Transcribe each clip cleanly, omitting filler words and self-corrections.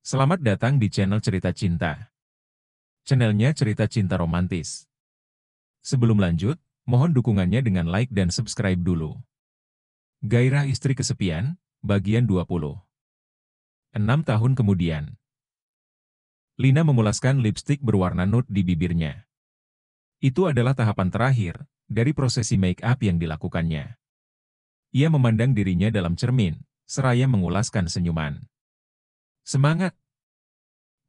Selamat datang di channel Cerita Cinta. Channelnya cerita cinta romantis. Sebelum lanjut, mohon dukungannya dengan like dan subscribe dulu. Gairah istri kesepian, bagian 20. 6 tahun kemudian. Lina memulaskan lipstik berwarna nude di bibirnya. Itu adalah tahapan terakhir dari prosesi make up yang dilakukannya. Ia memandang dirinya dalam cermin, seraya mengulaskan senyuman. Semangat!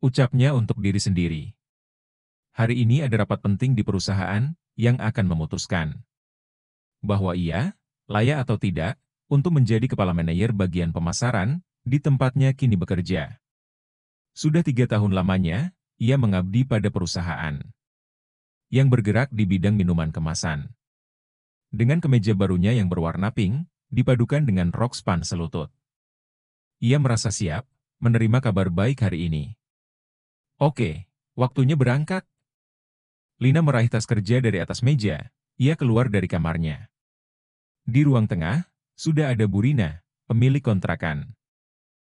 Ucapnya untuk diri sendiri. Hari ini ada rapat penting di perusahaan yang akan memutuskan bahwa ia layak atau tidak untuk menjadi kepala manajer bagian pemasaran di tempatnya kini bekerja. Sudah 3 tahun lamanya, ia mengabdi pada perusahaan yang bergerak di bidang minuman kemasan. Dengan kemeja barunya yang berwarna pink, dipadukan dengan rok span selutut. Ia merasa siap menerima kabar baik hari ini. Oke, waktunya berangkat. Lina meraih tas kerja dari atas meja. Ia keluar dari kamarnya. Di ruang tengah, sudah ada Burina, pemilik kontrakan.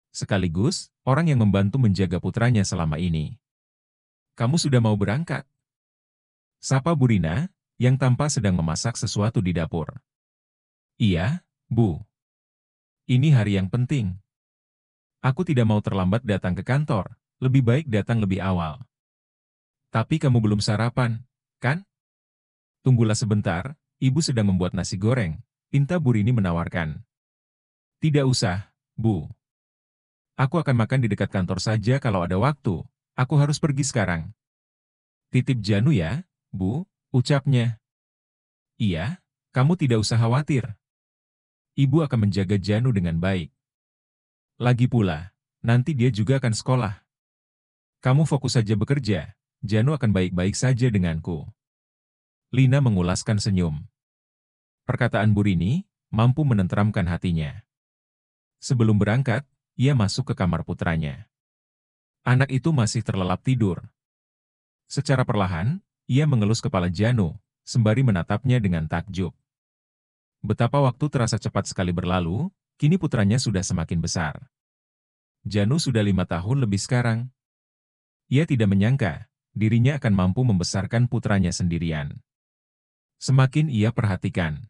Sekaligus, orang yang membantu menjaga putranya selama ini. Kamu sudah mau berangkat? Sapa Burina, yang tampak sedang memasak sesuatu di dapur. Iya, Bu. Ini hari yang penting. Aku tidak mau terlambat datang ke kantor, lebih baik datang lebih awal. Tapi kamu belum sarapan, kan? Tunggulah sebentar, Ibu sedang membuat nasi goreng, pinta Burini menawarkan. Tidak usah, Bu. Aku akan makan di dekat kantor saja kalau ada waktu. Aku harus pergi sekarang. Titip Janu ya, Bu, ucapnya. Iya, kamu tidak usah khawatir. Ibu akan menjaga Janu dengan baik. Lagi pula, nanti dia juga akan sekolah. Kamu fokus saja bekerja, Janu akan baik-baik saja denganku. Lina mengulaskan senyum. Perkataan Burini mampu menenteramkan hatinya. Sebelum berangkat, ia masuk ke kamar putranya. Anak itu masih terlelap tidur. Secara perlahan, ia mengelus kepala Janu, sembari menatapnya dengan takjub. Betapa waktu terasa cepat sekali berlalu, kini putranya sudah semakin besar. Janu sudah 5 tahun lebih sekarang. Ia tidak menyangka, dirinya akan mampu membesarkan putranya sendirian. Semakin ia perhatikan,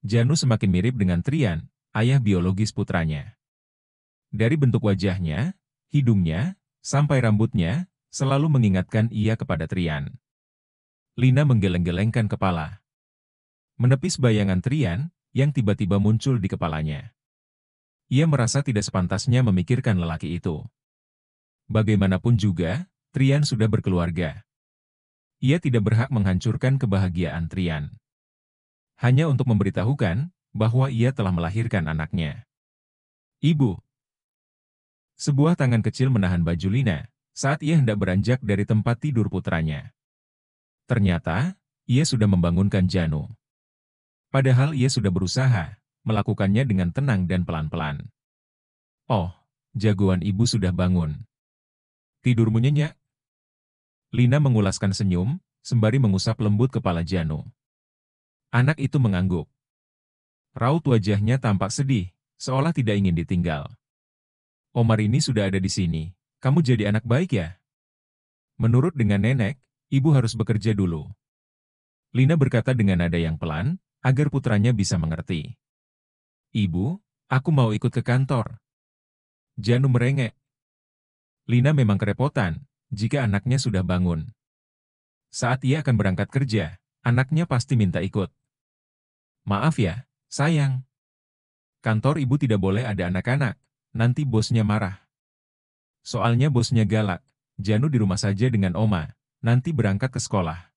Janu semakin mirip dengan Trian, ayah biologis putranya. Dari bentuk wajahnya, hidungnya, sampai rambutnya, selalu mengingatkan ia kepada Trian. Lina menggeleng-gelengkan kepala. Menepis bayangan Trian, yang tiba-tiba muncul di kepalanya. Ia merasa tidak sepantasnya memikirkan lelaki itu. Bagaimanapun juga, Trian sudah berkeluarga. Ia tidak berhak menghancurkan kebahagiaan Trian. Hanya untuk memberitahukan bahwa ia telah melahirkan anaknya. Ibu. Sebuah tangan kecil menahan baju Lina saat ia hendak beranjak dari tempat tidur putranya. Ternyata, ia sudah membangunkan Janu. Padahal ia sudah berusaha melakukannya dengan tenang dan pelan-pelan. Oh, jagoan ibu sudah bangun. Tidurmu nyenyak? Lina mengulaskan senyum, sembari mengusap lembut kepala Janu. Anak itu mengangguk. Raut wajahnya tampak sedih, seolah tidak ingin ditinggal. Omar ini sudah ada di sini. Kamu jadi anak baik ya? Menurut dengan nenek, ibu harus bekerja dulu. Lina berkata dengan nada yang pelan, agar putranya bisa mengerti. Ibu, aku mau ikut ke kantor. Janu merengek. Lina memang kerepotan jika anaknya sudah bangun. Saat ia akan berangkat kerja, anaknya pasti minta ikut. Maaf ya, sayang. Kantor ibu tidak boleh ada anak-anak, nanti bosnya marah. Soalnya bosnya galak, Janu di rumah saja dengan Oma, nanti berangkat ke sekolah.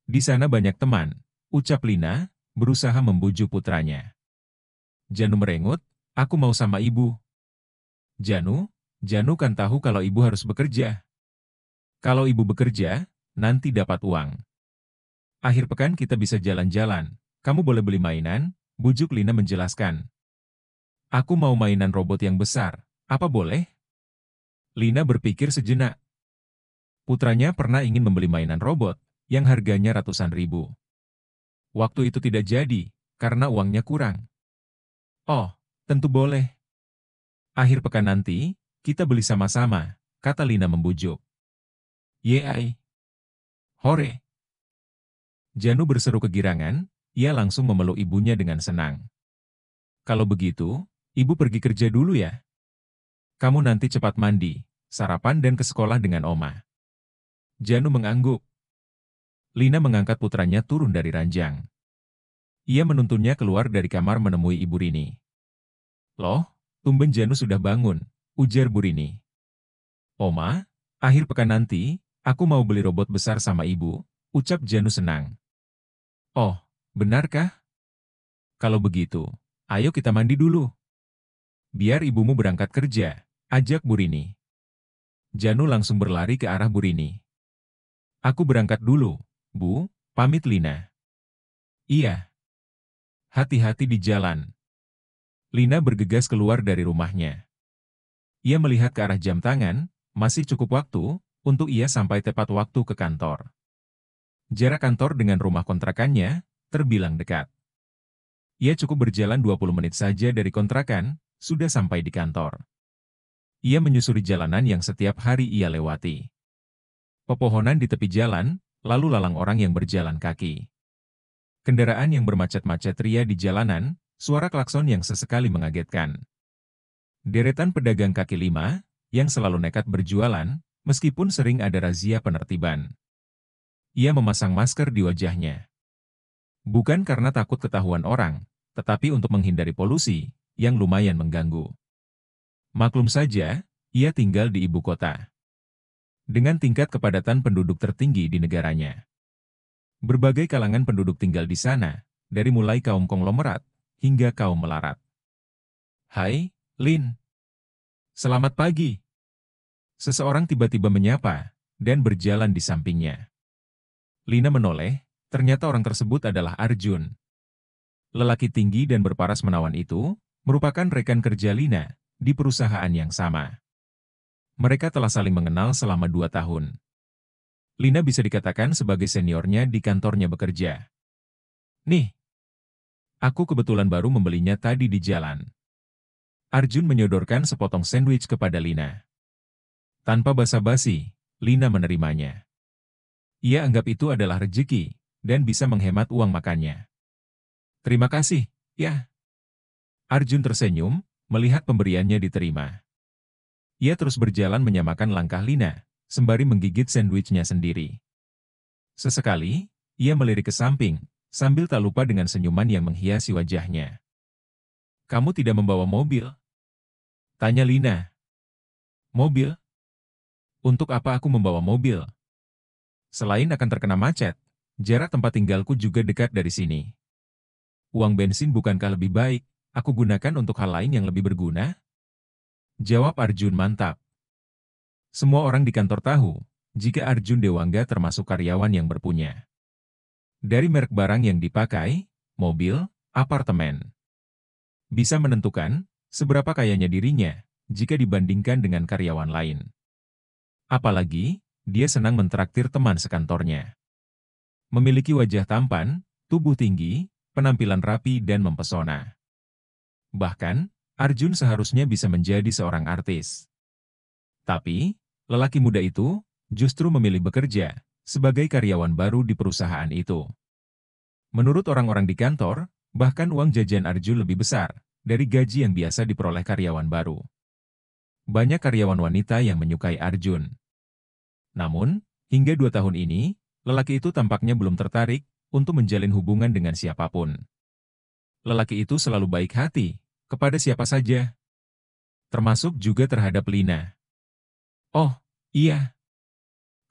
Di sana banyak teman, ucap Lina, berusaha membujuk putranya. Janu merengut, aku mau sama ibu. Janu kan tahu kalau ibu harus bekerja. Kalau ibu bekerja, nanti dapat uang. Akhir pekan kita bisa jalan-jalan, kamu boleh beli mainan, bujuk Lina menjelaskan. Aku mau mainan robot yang besar, apa boleh? Lina berpikir sejenak. Putranya pernah ingin membeli mainan robot, yang harganya ratusan ribu. Waktu itu tidak jadi, karena uangnya kurang. Oh, tentu boleh. Akhir pekan nanti, Kita beli sama-sama, kata Lina membujuk. Yeay. Hore. Janu berseru kegirangan, ia langsung memeluk ibunya dengan senang. Kalau begitu, ibu pergi kerja dulu ya. Kamu nanti cepat mandi, sarapan dan ke sekolah dengan Oma. Janu mengangguk. Lina mengangkat putranya turun dari ranjang. Ia menuntunnya keluar dari kamar menemui Ibu Rini. Loh, tumben Janu sudah bangun, ujar Bu Rini. Oma, akhir pekan nanti, aku mau beli robot besar sama ibu, ucap Janu senang. Oh, benarkah? Kalau begitu, ayo kita mandi dulu. Biar ibumu berangkat kerja, ajak Bu Rini. Janu langsung berlari ke arah Bu Rini. Aku berangkat dulu, Bu, pamit Lina. Iya. Hati-hati di jalan. Lina bergegas keluar dari rumahnya. Ia melihat ke arah jam tangan, masih cukup waktu, untuk ia sampai tepat waktu ke kantor. Jarak kantor dengan rumah kontrakannya, terbilang dekat. Ia cukup berjalan 20 menit saja dari kontrakan, sudah sampai di kantor. Ia menyusuri jalanan yang setiap hari ia lewati. Pepohonan di tepi jalan, lalu lalang orang yang berjalan kaki. Kendaraan yang bermacet-macet ria di jalanan, suara klakson yang sesekali mengagetkan. Deretan pedagang kaki lima, yang selalu nekat berjualan, meskipun sering ada razia penertiban. Ia memasang masker di wajahnya. Bukan karena takut ketahuan orang, tetapi untuk menghindari polusi, yang lumayan mengganggu. Maklum saja, ia tinggal di ibu kota. Dengan tingkat kepadatan penduduk tertinggi di negaranya. Berbagai kalangan penduduk tinggal di sana, dari mulai kaum konglomerat, hingga kaum melarat. Hai, Lin. Selamat pagi. Seseorang tiba-tiba menyapa, dan berjalan di sampingnya. Lina menoleh, ternyata orang tersebut adalah Arjun. Lelaki tinggi dan berparas menawan itu, merupakan rekan kerja Lina, di perusahaan yang sama. Mereka telah saling mengenal selama 2 tahun. Lina bisa dikatakan sebagai seniornya di kantornya bekerja. Nih, aku kebetulan baru membelinya tadi di jalan. Arjun menyodorkan sepotong sandwich kepada Lina. Tanpa basa-basi, Lina menerimanya. Ia anggap itu adalah rezeki, dan bisa menghemat uang makannya. Terima kasih, ya. Arjun tersenyum, melihat pemberiannya diterima. Ia terus berjalan menyamakan langkah Lina, sembari menggigit sandwichnya sendiri. Sesekali, ia melirik ke samping, sambil tak lupa dengan senyuman yang menghiasi wajahnya. Kamu tidak membawa mobil? Tanya Lina. Mobil? Untuk apa aku membawa mobil? Selain akan terkena macet, jarak tempat tinggalku juga dekat dari sini. Uang bensin bukankah lebih baik, aku gunakan untuk hal lain yang lebih berguna? Jawab Arjun mantap. Semua orang di kantor tahu, jika Arjun Dewangga termasuk karyawan yang berpunya. Dari merek barang yang dipakai, mobil, apartemen. Bisa menentukan, seberapa kayanya dirinya, jika dibandingkan dengan karyawan lain. Apalagi, dia senang mentraktir teman sekantornya. Memiliki wajah tampan, tubuh tinggi, penampilan rapi dan mempesona. Bahkan, Arjun seharusnya bisa menjadi seorang artis. Tapi, lelaki muda itu justru memilih bekerja sebagai karyawan baru di perusahaan itu. Menurut orang-orang di kantor, bahkan uang jajan Arjun lebih besar dari gaji yang biasa diperoleh karyawan baru. Banyak karyawan wanita yang menyukai Arjun. Namun, hingga 2 tahun ini, lelaki itu tampaknya belum tertarik untuk menjalin hubungan dengan siapapun. Lelaki itu selalu baik hati kepada siapa saja, termasuk juga terhadap Lina. Oh, iya.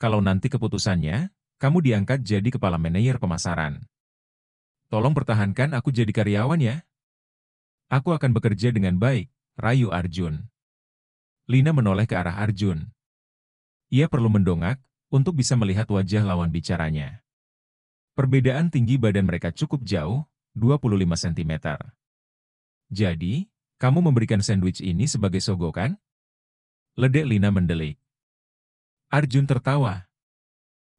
Kalau nanti keputusannya, kamu diangkat jadi kepala manajer pemasaran. Tolong pertahankan aku jadi karyawan ya. Aku akan bekerja dengan baik, rayu Arjun. Lina menoleh ke arah Arjun. Ia perlu mendongak untuk bisa melihat wajah lawan bicaranya. Perbedaan tinggi badan mereka cukup jauh, 25 cm. Jadi, kamu memberikan sandwich ini sebagai sogokan? Ledek Lina mendelik. Arjun tertawa.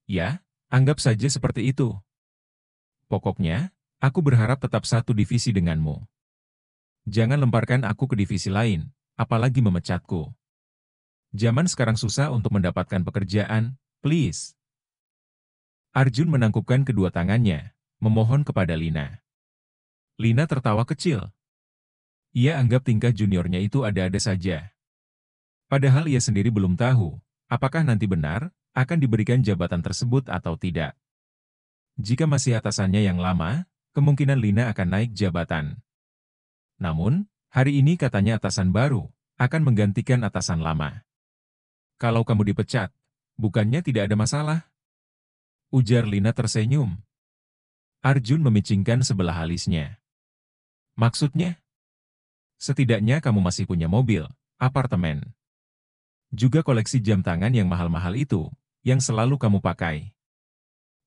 Ya, anggap saja seperti itu. Pokoknya, aku berharap tetap satu divisi denganmu. Jangan lemparkan aku ke divisi lain, apalagi memecatku. Zaman sekarang susah untuk mendapatkan pekerjaan, please. Arjun menangkupkan kedua tangannya, memohon kepada Lina. Lina tertawa kecil. Ia anggap tingkah juniornya itu ada-ada saja. Padahal ia sendiri belum tahu, apakah nanti benar akan diberikan jabatan tersebut atau tidak. Jika masih atasannya yang lama, kemungkinan Lina akan naik jabatan. Namun, hari ini katanya atasan baru akan menggantikan atasan lama. Kalau kamu dipecat, bukannya tidak ada masalah? Ujar Lina tersenyum. Arjun memicingkan sebelah alisnya. Maksudnya? Setidaknya kamu masih punya mobil, apartemen. Juga koleksi jam tangan yang mahal-mahal itu, yang selalu kamu pakai.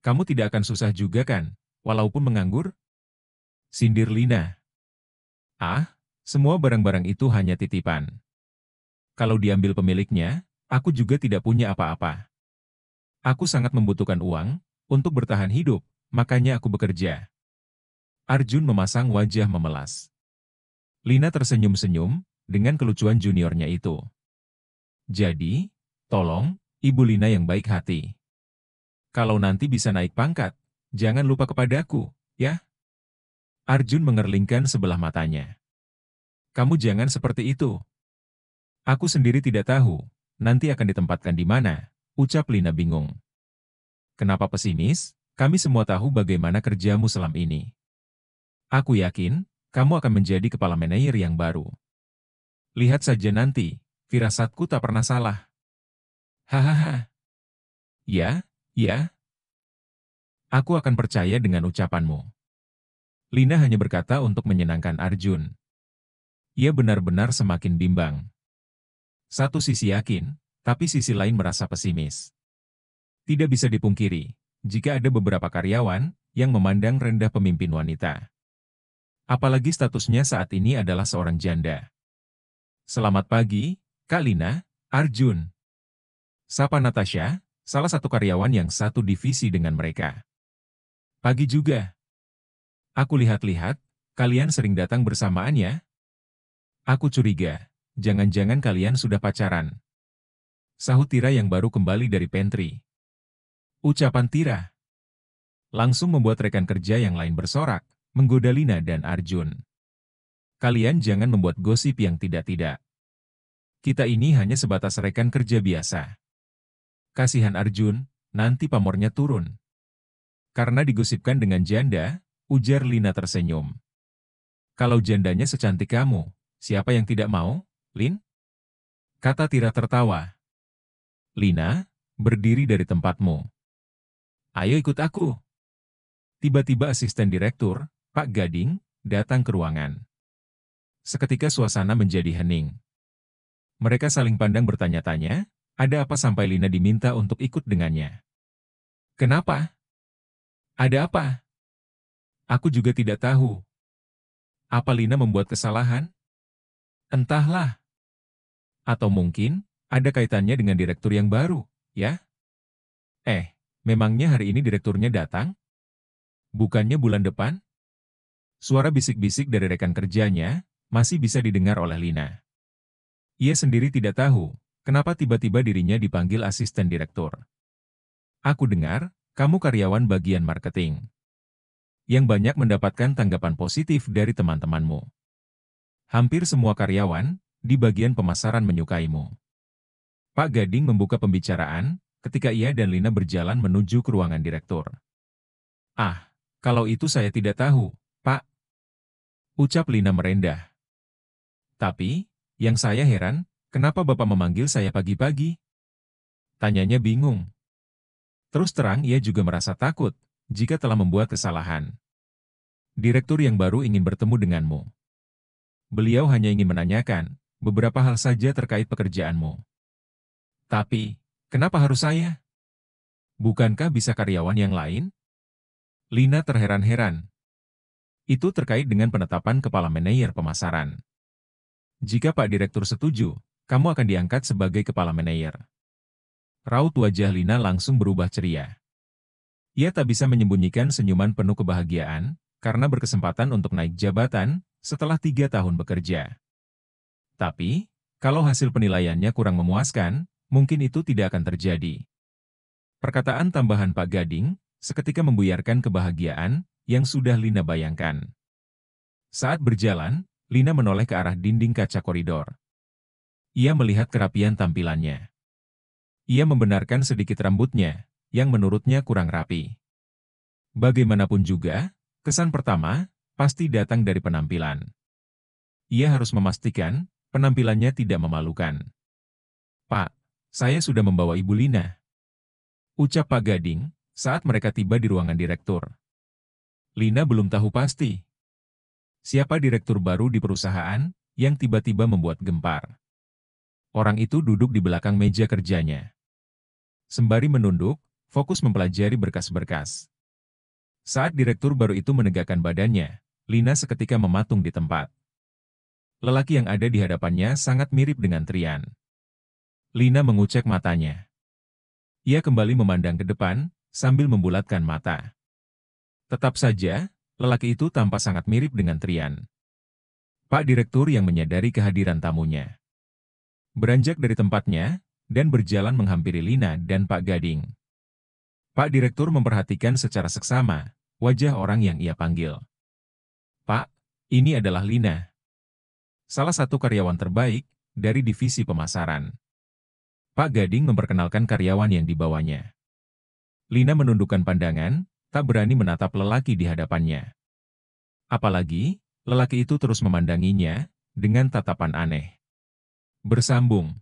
Kamu tidak akan susah juga kan, walaupun menganggur? Sindir Lina. Ah, semua barang-barang itu hanya titipan. Kalau diambil pemiliknya, aku juga tidak punya apa-apa. Aku sangat membutuhkan uang untuk bertahan hidup, makanya aku bekerja. Arjun memasang wajah memelas. Lina tersenyum-senyum dengan kelucuan juniornya itu. Jadi, tolong, Ibu Lina yang baik hati. Kalau nanti bisa naik pangkat, jangan lupa kepadaku, ya? Arjun mengerlingkan sebelah matanya. Kamu jangan seperti itu. Aku sendiri tidak tahu, nanti akan ditempatkan di mana, ucap Lina bingung. Kenapa pesimis? Kami semua tahu bagaimana kerjamu selama ini. Aku yakin, kamu akan menjadi kepala manajer yang baru. Lihat saja nanti, firasatku tak pernah salah. Hahaha. Ya, ya. Aku akan percaya dengan ucapanmu. Lina hanya berkata untuk menyenangkan Arjun. Ia benar-benar semakin bimbang. Satu sisi yakin, tapi sisi lain merasa pesimis. Tidak bisa dipungkiri, jika ada beberapa karyawan yang memandang rendah pemimpin wanita. Apalagi statusnya saat ini adalah seorang janda. Selamat pagi, Kak Lina, Arjun. Sapa Natasha, salah satu karyawan yang satu divisi dengan mereka. Pagi juga. Aku lihat-lihat, kalian sering datang bersamaan ya? Aku curiga, jangan-jangan kalian sudah pacaran. Sahut Tira yang baru kembali dari pantry. Ucapan Tira langsung membuat rekan kerja yang lain bersorak, menggoda Lina dan Arjun. Kalian jangan membuat gosip yang tidak-tidak. Kita ini hanya sebatas rekan kerja biasa. Kasihan Arjun, nanti pamornya turun. Karena digosipkan dengan janda, ujar Lina tersenyum. Kalau jandanya secantik kamu, siapa yang tidak mau, Lin? Kata Tira tertawa. Lina, berdiri dari tempatmu. Ayo ikut aku. Tiba-tiba asisten direktur, Pak Gading, datang ke ruangan. Seketika suasana menjadi hening. Mereka saling pandang bertanya-tanya, ada apa sampai Lina diminta untuk ikut dengannya. Kenapa? Ada apa? Aku juga tidak tahu. Apa Lina membuat kesalahan? Entahlah. Atau mungkin, ada kaitannya dengan direktur yang baru, ya? Memangnya hari ini direkturnya datang? Bukannya bulan depan? Suara bisik-bisik dari rekan kerjanya masih bisa didengar oleh Lina. Ia sendiri tidak tahu kenapa tiba-tiba dirinya dipanggil asisten direktur. Aku dengar, kamu karyawan bagian marketing. Yang banyak mendapatkan tanggapan positif dari teman-temanmu. Hampir semua karyawan di bagian pemasaran menyukaimu. Pak Gading membuka pembicaraan ketika ia dan Lina berjalan menuju ke ruangan direktur. Ah, kalau itu saya tidak tahu, Pak. Ucap Lina merendah. Tapi, yang saya heran, kenapa Bapak memanggil saya pagi-pagi? Tanyanya bingung. Terus terang ia juga merasa takut jika telah membuat kesalahan. Direktur yang baru ingin bertemu denganmu. Beliau hanya ingin menanyakan beberapa hal saja terkait pekerjaanmu. Tapi, kenapa harus saya? Bukankah bisa karyawan yang lain? Lina terheran-heran. Itu terkait dengan penetapan kepala manajer pemasaran. Jika Pak Direktur setuju, kamu akan diangkat sebagai kepala manajer. Raut wajah Lina langsung berubah ceria. Ia tak bisa menyembunyikan senyuman penuh kebahagiaan karena berkesempatan untuk naik jabatan setelah 3 tahun bekerja. Tapi, Kalau hasil penilaiannya kurang memuaskan, mungkin itu tidak akan terjadi. Perkataan tambahan Pak Gading seketika membuyarkan kebahagiaan yang sudah Lina bayangkan. Saat berjalan, Lina menoleh ke arah dinding kaca koridor. Ia melihat kerapian tampilannya. Ia membenarkan sedikit rambutnya, yang menurutnya kurang rapi. Bagaimanapun juga, kesan pertama pasti datang dari penampilan. Ia harus memastikan penampilannya tidak memalukan. "Pak, saya sudah membawa Ibu Lina," ucap Pak Gading saat mereka tiba di ruangan direktur. Lina belum tahu pasti siapa direktur baru di perusahaan yang tiba-tiba membuat gempar. Orang itu duduk di belakang meja kerjanya. Sembari menunduk, fokus mempelajari berkas-berkas. Saat direktur baru itu menegakkan badannya, Lina seketika mematung di tempat. Lelaki yang ada di hadapannya sangat mirip dengan Trian. Lina mengucek matanya. Ia kembali memandang ke depan, sambil membulatkan mata. Tetap saja, lelaki itu tampak sangat mirip dengan Trian. Pak Direktur yang menyadari kehadiran tamunya. Beranjak dari tempatnya, dan berjalan menghampiri Lina dan Pak Gading. Pak Direktur memperhatikan secara seksama wajah orang yang ia panggil. "Pak, ini adalah Lina. Salah satu karyawan terbaik dari divisi pemasaran." Pak Gading memperkenalkan karyawan yang dibawanya. Lina menundukkan pandangan, tak berani menatap lelaki di hadapannya. Apalagi, lelaki itu terus memandanginya dengan tatapan aneh. Bersambung.